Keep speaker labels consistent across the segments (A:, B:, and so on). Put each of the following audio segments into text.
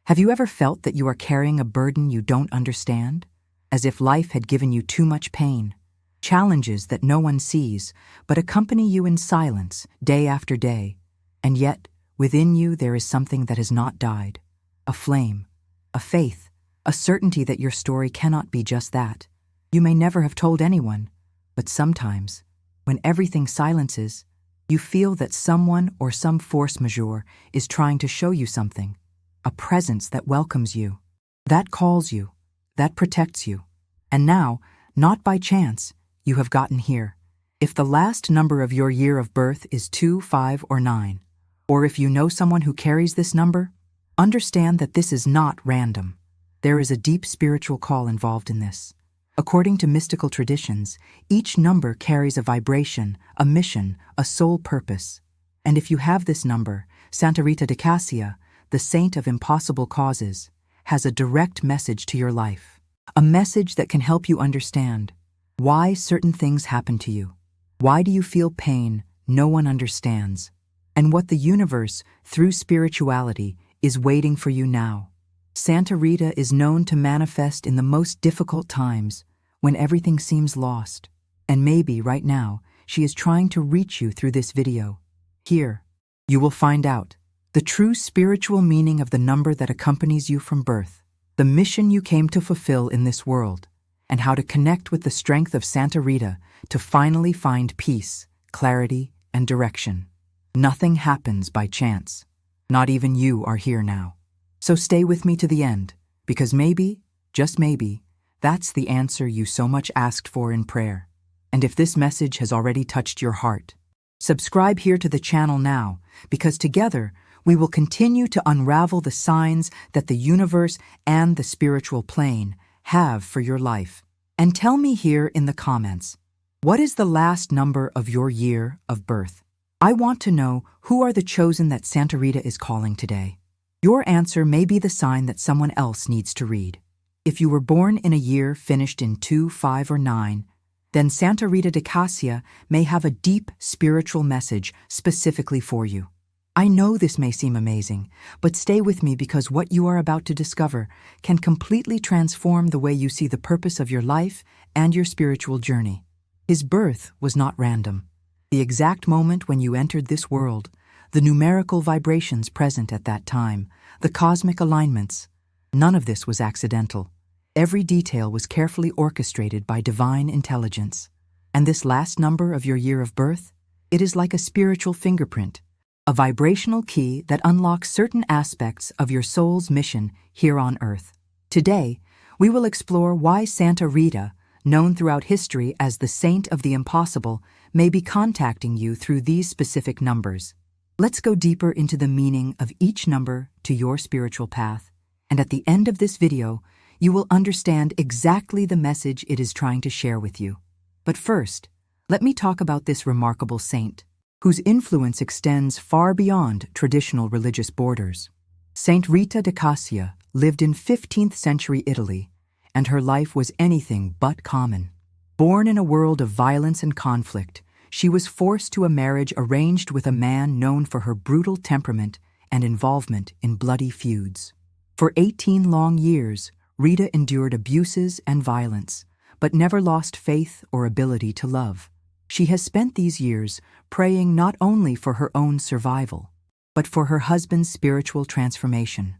A: Have you ever felt that you are carrying a burden you don't understand? As if life had given you too much pain. Challenges that no one sees, but accompany you in silence, day after day. And yet, within you there is something that has not died. A flame, a faith, a certainty that your story cannot be just that. You may never have told anyone, but sometimes, when everything silences, you feel that someone or some force majeure is trying to show you something. A presence that welcomes you, that calls you, that protects you. And now, not by chance, you have gotten here. If the last number of your year of birth is 2, 5, or 9, or if you know someone who carries this number, understand that this is not random. There is a deep spiritual call involved in this. According to mystical traditions, each number carries a vibration, a mission, a soul purpose. And if you have this number, Santa Rita de Cassia, the saint of impossible causes, has a direct message to your life. A message that can help you understand why certain things happen to you. Why do you feel pain no one understands? And what the universe, through spirituality, is waiting for you now. Santa Rita is known to manifest in the most difficult times, when everything seems lost. And maybe right now, she is trying to reach you through this video. Here, you will find out the true spiritual meaning of the number that accompanies you from birth, the mission you came to fulfill in this world, and how to connect with the strength of Santa Rita to finally find peace, clarity, and direction. Nothing happens by chance. Not even you are here now. So stay with me to the end, because maybe, just maybe, that's the answer you so much asked for in prayer. And if this message has already touched your heart, subscribe here to the channel now, because together, we will continue to unravel the signs that the universe and the spiritual plane have for your life. And tell me here in the comments, what is the last number of your year of birth? I want to know who are the chosen that Santa Rita is calling today. Your answer may be the sign that someone else needs to read. If you were born in a year finished in 2, 5, or 9, then Santa Rita de Cassia may have a deep spiritual message specifically for you. I know this may seem amazing, but stay with me because what you are about to discover can completely transform the way you see the purpose of your life and your spiritual journey. His birth was not random. The exact moment when you entered this world, the numerical vibrations present at that time, the cosmic alignments, none of this was accidental. Every detail was carefully orchestrated by divine intelligence. And this last number of your year of birth, it is like a spiritual fingerprint, a vibrational key that unlocks certain aspects of your soul's mission here on Earth. Today, we will explore why Santa Rita, known throughout history as the Saint of the Impossible, may be contacting you through these specific numbers. Let's go deeper into the meaning of each number to your spiritual path, and at the end of this video, you will understand exactly the message it is trying to share with you. But first, let me talk about this remarkable saint, whose influence extends far beyond traditional religious borders. Saint Rita de Cassia lived in 15th century Italy, and her life was anything but common. Born in a world of violence and conflict, she was forced to a marriage arranged with a man known for her brutal temperament and involvement in bloody feuds. For 18 long years, Rita endured abuses and violence, but never lost faith or ability to love. She has spent these years praying not only for her own survival, but for her husband's spiritual transformation.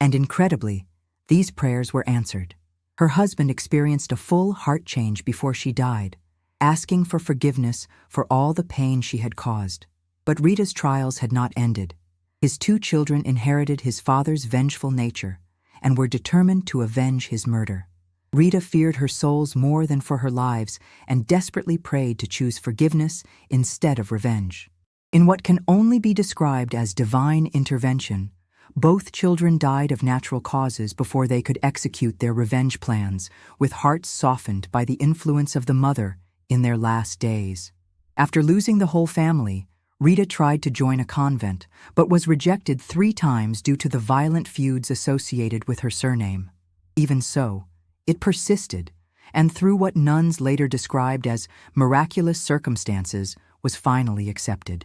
A: And incredibly, these prayers were answered. Her husband experienced a full heart change before she died, asking for forgiveness for all the pain she had caused. But Rita's trials had not ended. His 2 children inherited his father's vengeful nature and were determined to avenge his murder. Rita feared her souls more than for her lives and desperately prayed to choose forgiveness instead of revenge. In what can only be described as divine intervention, both children died of natural causes before they could execute their revenge plans, with hearts softened by the influence of the mother in their last days. After losing the whole family, Rita tried to join a convent, but was rejected 3 times due to the violent feuds associated with her surname. Even so, it persisted, and through what nuns later described as miraculous circumstances, was finally accepted.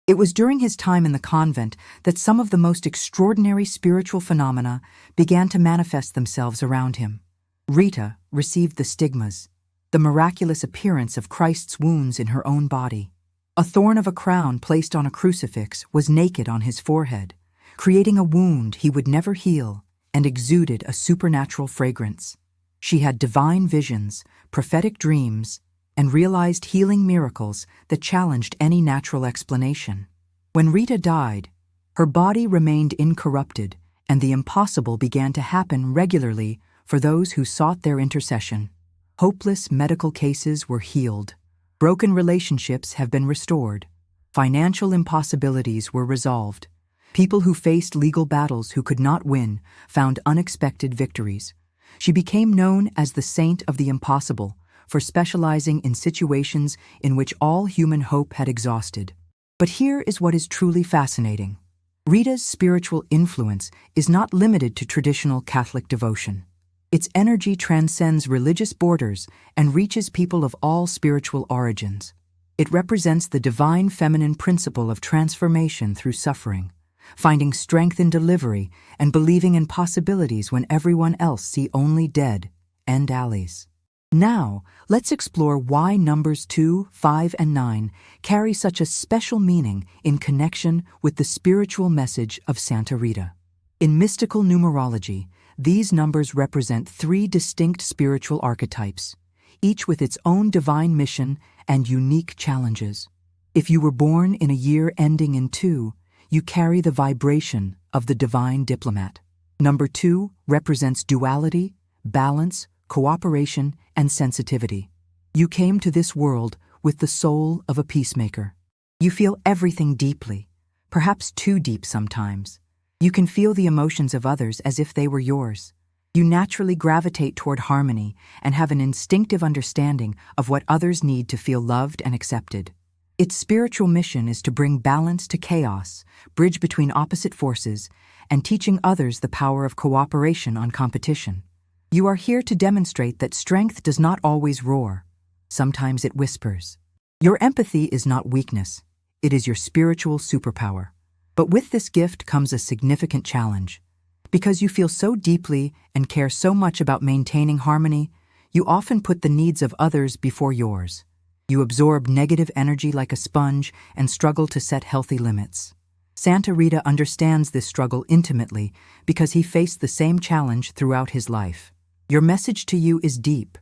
A: It was during his time in the convent that some of the most extraordinary spiritual phenomena began to manifest themselves around him. Rita received the stigmas, the miraculous appearance of Christ's wounds in her own body. A thorn of a crown placed on a crucifix was naked on his forehead, creating a wound he would never heal and exuded a supernatural fragrance. She had divine visions, prophetic dreams, and realized healing miracles that challenged any natural explanation. When Rita died, her body remained incorrupted, and the impossible began to happen regularly for those who sought their intercession. Hopeless medical cases were healed. Broken relationships have been restored. Financial impossibilities were resolved. People who faced legal battles who could not win found unexpected victories. She became known as the Saint of the Impossible for specializing in situations in which all human hope had exhausted. But here is what is truly fascinating. Rita's spiritual influence is not limited to traditional Catholic devotion. Its energy transcends religious borders and reaches people of all spiritual origins. It represents the divine feminine principle of transformation through suffering, finding strength in delivery and believing in possibilities when everyone else see only dead end alleys. Now, let's explore why numbers 2, 5, and 9 carry such a special meaning in connection with the spiritual message of Santa Rita. In mystical numerology, these numbers represent 3 distinct spiritual archetypes, each with its own divine mission and unique challenges. If you were born in a year ending in 2, you carry the vibration of the divine diplomat. Number 2 represents duality, balance, cooperation, and sensitivity. You came to this world with the soul of a peacemaker. You feel everything deeply, perhaps too deep sometimes. You can feel the emotions of others as if they were yours. You naturally gravitate toward harmony and have an instinctive understanding of what others need to feel loved and accepted. Its spiritual mission is to bring balance to chaos, bridge between opposite forces, and teaching others the power of cooperation on competition. You are here to demonstrate that strength does not always roar. Sometimes it whispers. Your empathy is not weakness. It is your spiritual superpower. But with this gift comes a significant challenge. Because you feel so deeply and care so much about maintaining harmony, you often put the needs of others before yours. You absorb negative energy like a sponge and struggle to set healthy limits. Santa Rita understands this struggle intimately because he faced the same challenge throughout his life. Your message to you is deep.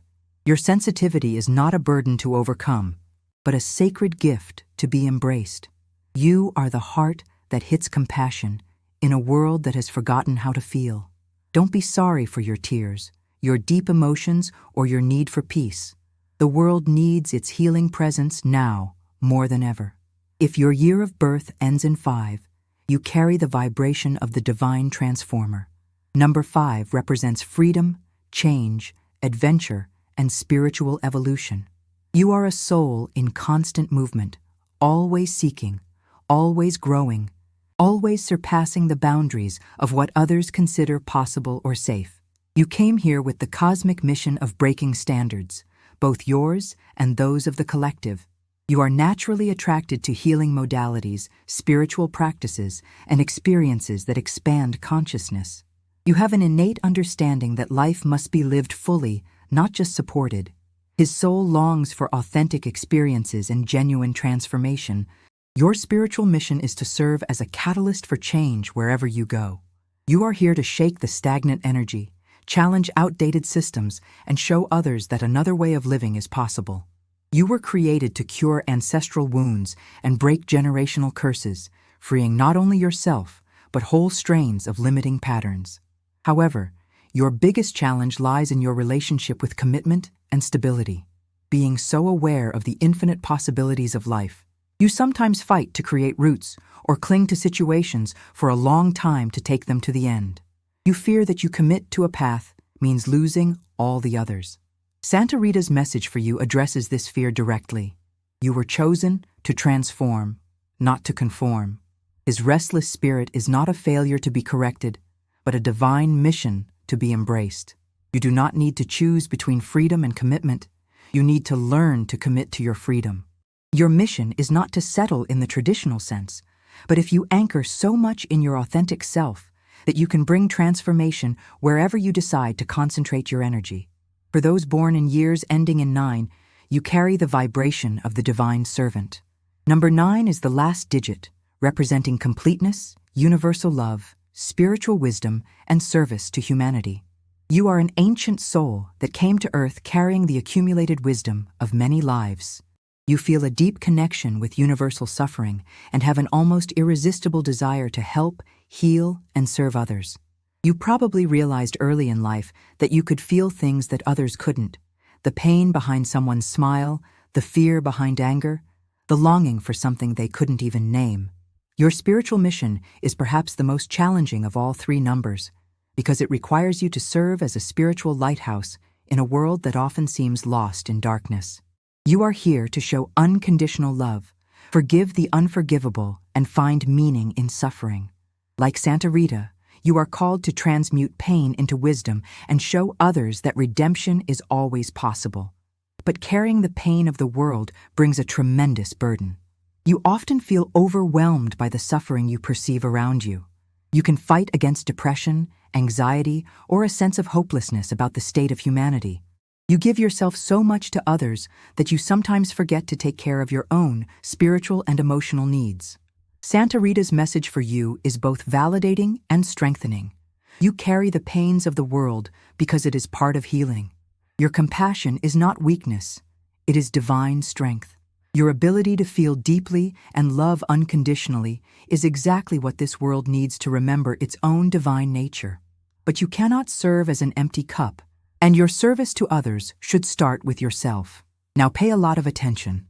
A: Your sensitivity is not a burden to overcome, but a sacred gift to be embraced. You are the heart that hits compassion in a world that has forgotten how to feel. Don't be sorry for your tears, your deep emotions, or your need for peace. The world needs its healing presence now more than ever. If your year of birth ends in 5, you carry the vibration of the divine transformer. Number 5 represents freedom, change, adventure, and spiritual evolution. You are a soul in constant movement, always seeking, always growing, always surpassing the boundaries of what others consider possible or safe. You came here with the cosmic mission of breaking standards, both yours and those of the collective. You are naturally attracted to healing modalities, spiritual practices, and experiences that expand consciousness. You have an innate understanding that life must be lived fully, not just supported. His soul longs for authentic experiences and genuine transformation. Your spiritual mission is to serve as a catalyst for change wherever you go. You are here to shake the stagnant energy, challenge outdated systems, and show others that another way of living is possible. You were created to cure ancestral wounds and break generational curses, freeing not only yourself, but whole strains of limiting patterns. However, your biggest challenge lies in your relationship with commitment and stability. Being so aware of the infinite possibilities of life, you sometimes fight to create roots or cling to situations for a long time to take them to the end. You fear that you commit to a path means losing all the others. Santa Rita's message for you addresses this fear directly. You were chosen to transform, not to conform. His restless spirit is not a failure to be corrected, but a divine mission to be embraced. You do not need to choose between freedom and commitment. You need to learn to commit to your freedom. Your mission is not to settle in the traditional sense, but if you anchor so much in your authentic self that you can bring transformation wherever you decide to concentrate your energy. For those born in years ending in 9, you carry the vibration of the divine servant. Number 9 is the last digit, representing completeness, universal love, spiritual wisdom, and service to humanity. You are an ancient soul that came to earth carrying the accumulated wisdom of many lives. You feel a deep connection with universal suffering and have an almost irresistible desire to help, heal, and serve others. You probably realized early in life that you could feel things that others couldn't: the pain behind someone's smile, the fear behind anger, the longing for something they couldn't even name. Your spiritual mission is perhaps the most challenging of all 3 numbers, because it requires you to serve as a spiritual lighthouse in a world that often seems lost in darkness. You are here to show unconditional love, forgive the unforgivable, and find meaning in suffering. Like Santa Rita, you are called to transmute pain into wisdom and show others that redemption is always possible. But carrying the pain of the world brings a tremendous burden. You often feel overwhelmed by the suffering you perceive around you. You can fight against depression, anxiety, or a sense of hopelessness about the state of humanity. You give yourself so much to others that you sometimes forget to take care of your own spiritual and emotional needs. Santa Rita's message for you is both validating and strengthening. You carry the pains of the world because it is part of healing. Your compassion is not weakness, it is divine strength. Your ability to feel deeply and love unconditionally is exactly what this world needs to remember its own divine nature. But you cannot serve as an empty cup, and your service to others should start with yourself. Now pay a lot of attention.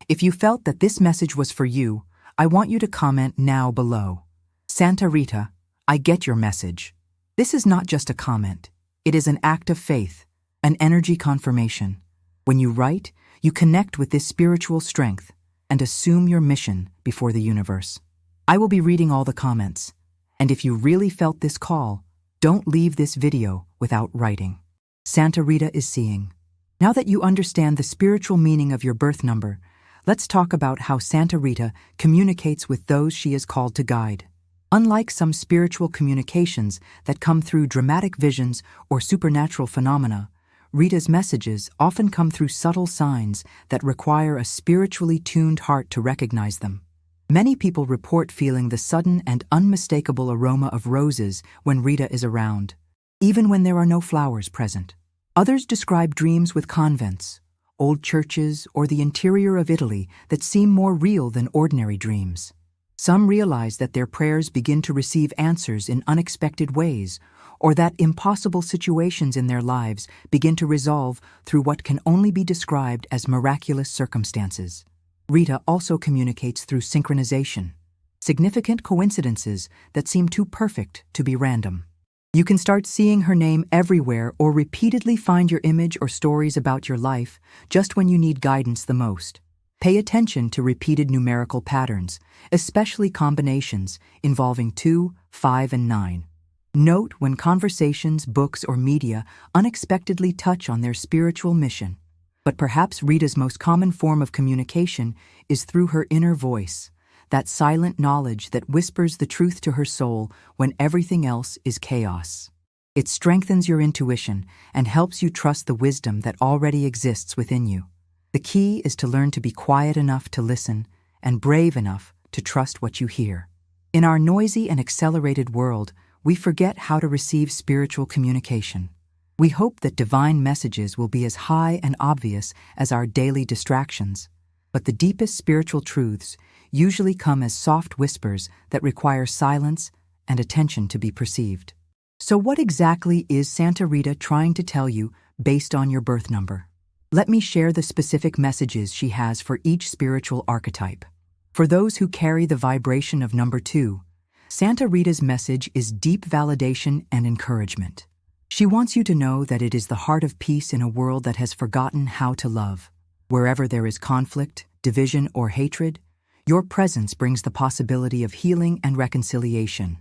A: If you felt that this message was for you, I want you to comment now below. Santa Rita, I get your message. This is not just a comment. It is an act of faith, an energy confirmation. When you write, you connect with this spiritual strength and assume your mission before the universe. I will be reading all the comments, and if you really felt this call, don't leave this video without writing. Santa Rita is seeing. Now that you understand the spiritual meaning of your birth number, let's talk about how Santa Rita communicates with those she is called to guide. Unlike some spiritual communications that come through dramatic visions or supernatural phenomena, Rita's messages often come through subtle signs that require a spiritually tuned heart to recognize them. Many people report feeling the sudden and unmistakable aroma of roses when Rita is around, even when there are no flowers present. Others describe dreams with convents, old churches, or the interior of Italy that seem more real than ordinary dreams. Some realize that their prayers begin to receive answers in unexpected ways, or that impossible situations in their lives begin to resolve through what can only be described as miraculous circumstances. Rita also communicates through synchronization, significant coincidences that seem too perfect to be random. You can start seeing her name everywhere or repeatedly find your image or stories about your life just when you need guidance the most. Pay attention to repeated numerical patterns, especially combinations involving 2, 5, and 9. Note when conversations, books, or media unexpectedly touch on their spiritual mission. But perhaps Rita's most common form of communication is through her inner voice, that silent knowledge that whispers the truth to her soul when everything else is chaos. It strengthens your intuition and helps you trust the wisdom that already exists within you. The key is to learn to be quiet enough to listen and brave enough to trust what you hear. In our noisy and accelerated world, we forget how to receive spiritual communication. We hope that divine messages will be as high and obvious as our daily distractions, but the deepest spiritual truths usually come as soft whispers that require silence and attention to be perceived. So what exactly is Santa Rita trying to tell you based on your birth number? Let me share the specific messages she has for each spiritual archetype. For those who carry the vibration of number 2, Santa Rita's message is deep validation and encouragement. She wants you to know that it is the heart of peace in a world that has forgotten how to love. Wherever there is conflict, division, or hatred, your presence brings the possibility of healing and reconciliation.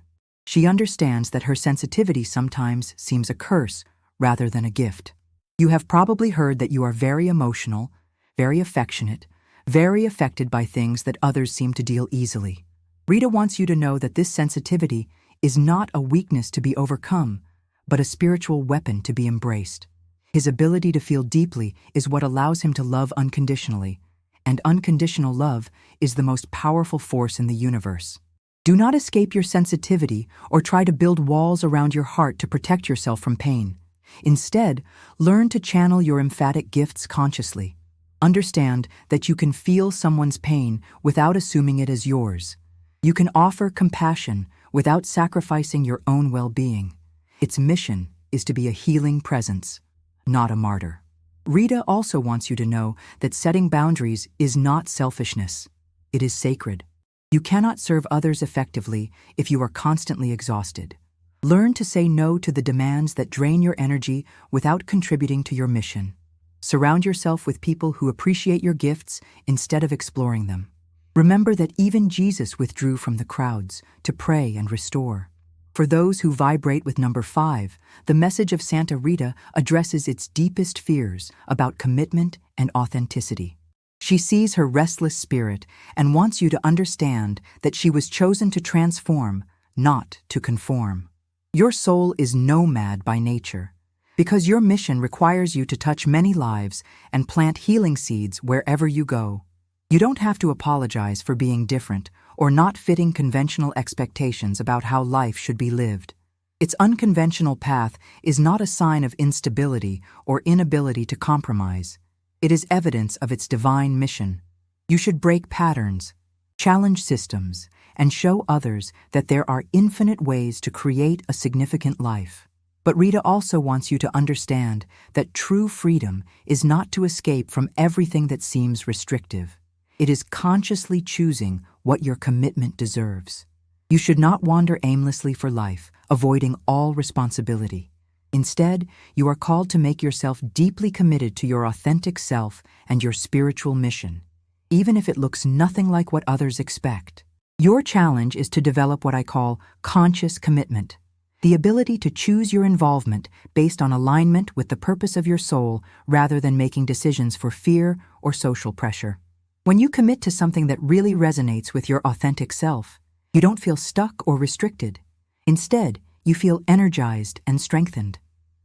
A: She understands that her sensitivity sometimes seems a curse rather than a gift. You have probably heard that you are very emotional, very affectionate, very affected by things that others seem to deal easily. Rita wants you to know that this sensitivity is not a weakness to be overcome, but a spiritual weapon to be embraced. His ability to feel deeply is what allows him to love unconditionally, and unconditional love is the most powerful force in the universe. Do not escape your sensitivity or try to build walls around your heart to protect yourself from pain. Instead, learn to channel your emphatic gifts consciously. Understand that you can feel someone's pain without assuming it as yours. You can offer compassion without sacrificing your own well-being. Its mission is to be a healing presence, not a martyr. Rita also wants you to know that setting boundaries is not selfishness. It is sacred. You cannot serve others effectively if you are constantly exhausted. Learn to say no to the demands that drain your energy without contributing to your mission. Surround yourself with people who appreciate your gifts instead of exploring them. Remember that even Jesus withdrew from the crowds to pray and restore. For those who vibrate with number 5, the message of Santa Rita addresses its deepest fears about commitment and authenticity. She sees her restless spirit and wants you to understand that she was chosen to transform, not to conform. Your soul is nomad by nature, because your mission requires you to touch many lives and plant healing seeds wherever you go. You don't have to apologize for being different or not fitting conventional expectations about how life should be lived. Its unconventional path is not a sign of instability or inability to compromise. It is evidence of its divine mission. You should break patterns, challenge systems, and show others that there are infinite ways to create a significant life. But Rita also wants you to understand that true freedom is not to escape from everything that seems restrictive. It is consciously choosing what your commitment deserves. You should not wander aimlessly for life, avoiding all responsibility. Instead, you are called to make yourself deeply committed to your authentic self and your spiritual mission, even if it looks nothing like what others expect. Your challenge is to develop what I call conscious commitment, the ability to choose your involvement based on alignment with the purpose of your soul rather than making decisions for fear or social pressure. When you commit to something that really resonates with your authentic self, you don't feel stuck or restricted. Instead, you feel energized and strengthened.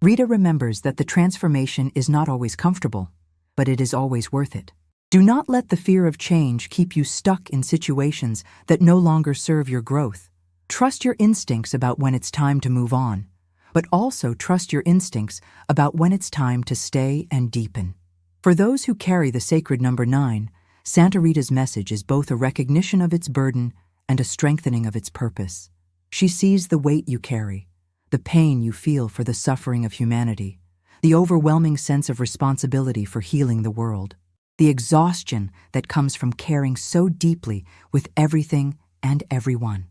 A: Rita remembers that the transformation is not always comfortable, but it is always worth it. Do not let the fear of change keep you stuck in situations that no longer serve your growth. Trust your instincts about when it's time to move on, but also trust your instincts about when it's time to stay and deepen. For those who carry the sacred number 9, Santa Rita's message is both a recognition of its burden and a strengthening of its purpose. She sees the weight you carry, the pain you feel for the suffering of humanity, the overwhelming sense of responsibility for healing the world, the exhaustion that comes from caring so deeply with everything and everyone.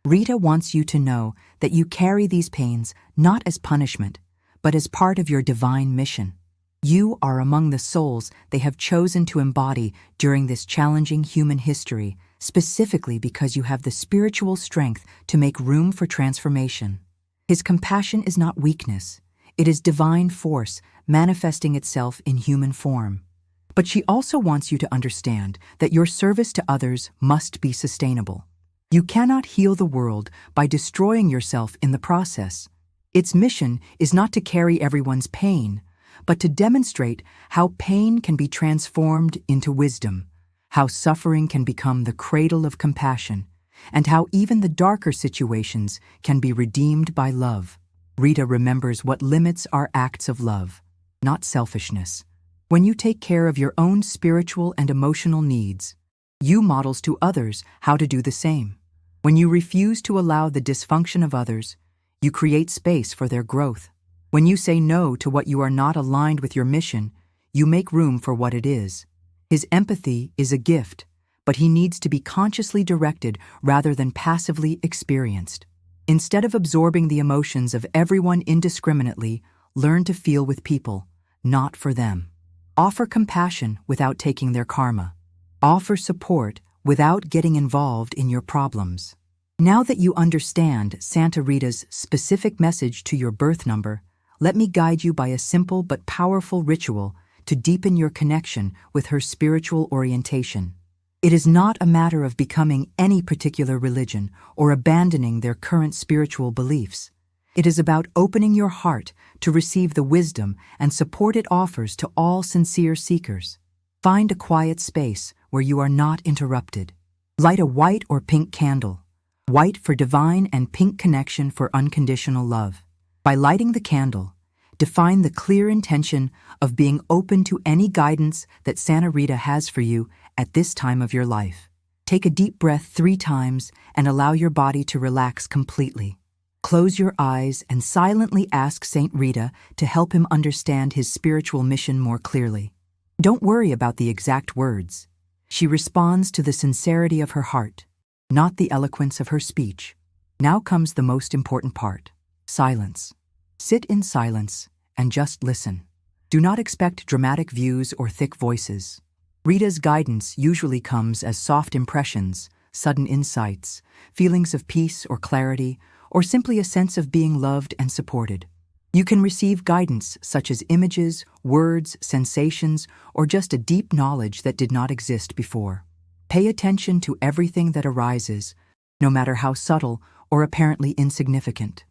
A: Rita wants you to know that you carry these pains not as punishment, but as part of your divine mission. You are among the souls they have chosen to embody during this challenging human history, specifically because you have the spiritual strength to make room for transformation. His compassion is not weakness. It is divine force manifesting itself in human form. But she also wants you to understand that your service to others must be sustainable. You cannot heal the world by destroying yourself in the process. Its mission is not to carry everyone's pain, but to demonstrate how pain can be transformed into wisdom, how suffering can become the cradle of compassion, and how even the darker situations can be redeemed by love. Rita remembers what limits are acts of love, not selfishness. When you take care of your own spiritual and emotional needs, you models to others how to do the same. When you refuse to allow the dysfunction of others, you create space for their growth. When you say no to what you are not aligned with your mission, you make room for what it is. His empathy is a gift, but he needs to be consciously directed rather than passively experienced. Instead of absorbing the emotions of everyone indiscriminately, learn to feel with people, not for them. Offer compassion without taking their karma. Offer support without getting involved in your problems. Now that you understand Santa Rita's specific message to your birth number, let me guide you by a simple but powerful ritual to deepen your connection with her spiritual orientation. It is not a matter of becoming any particular religion or abandoning their current spiritual beliefs. It is about opening your heart to receive the wisdom and support it offers to all sincere seekers. Find a quiet space where you are not interrupted. Light a white or pink candle. White for divine and pink connection for unconditional love. By lighting the candle, define the clear intention of being open to any guidance that Santa Rita has for you at this time of your life. Take a deep breath 3 times and allow your body to relax completely. Close your eyes and silently ask Saint Rita to help him understand his spiritual mission more clearly. Don't worry about the exact words. She responds to the sincerity of her heart, not the eloquence of her speech. Now comes the most important part: silence. Sit in silence and just listen. Do not expect dramatic views or thick voices. Rita's guidance usually comes as soft impressions, sudden insights, feelings of peace or clarity, or simply a sense of being loved and supported. You can receive guidance such as images, words, sensations, or just a deep knowledge that did not exist before. Pay attention to everything that arises, no matter how subtle or apparently insignificant.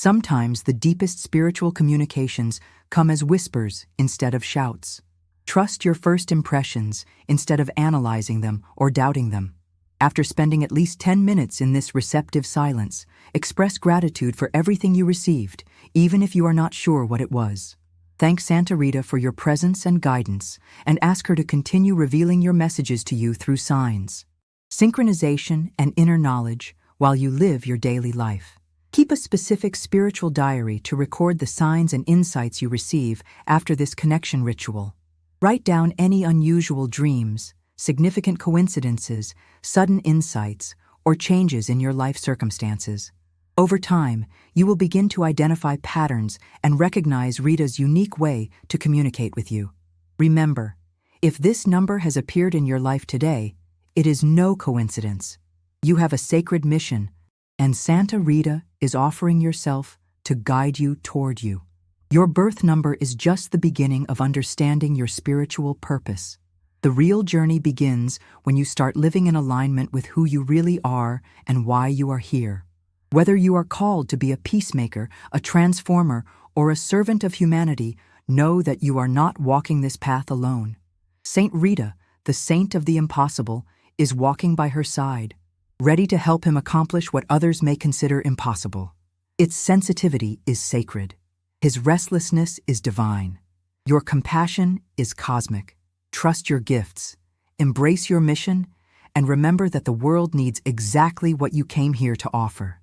A: Sometimes the deepest spiritual communications come as whispers instead of shouts. Trust your first impressions instead of analyzing them or doubting them. After spending at least 10 minutes in this receptive silence, express gratitude for everything you received, even if you are not sure what it was. Thank Santa Rita for your presence and guidance, and ask her to continue revealing your messages to you through signs, synchronization, and inner knowledge while you live your daily life. Keep a specific spiritual diary to record the signs and insights you receive after this connection ritual. Write down any unusual dreams, significant coincidences, sudden insights, or changes in your life circumstances. Over time, you will begin to identify patterns and recognize Rita's unique way to communicate with you. Remember, if this number has appeared in your life today, it is no coincidence. You have a sacred mission, and Santa Rita is offering yourself to guide you toward you. Your birth number is just the beginning of understanding your spiritual purpose. The real journey begins when you start living in alignment with who you really are and why you are here. Whether you are called to be a peacemaker, a transformer, or a servant of humanity, know that you are not walking this path alone. Saint Rita, the saint of the impossible, is walking by her side, ready to help him accomplish what others may consider impossible. Its sensitivity is sacred. His restlessness is divine. Your compassion is cosmic. Trust your gifts, embrace your mission, and remember that the world needs exactly what you came here to offer.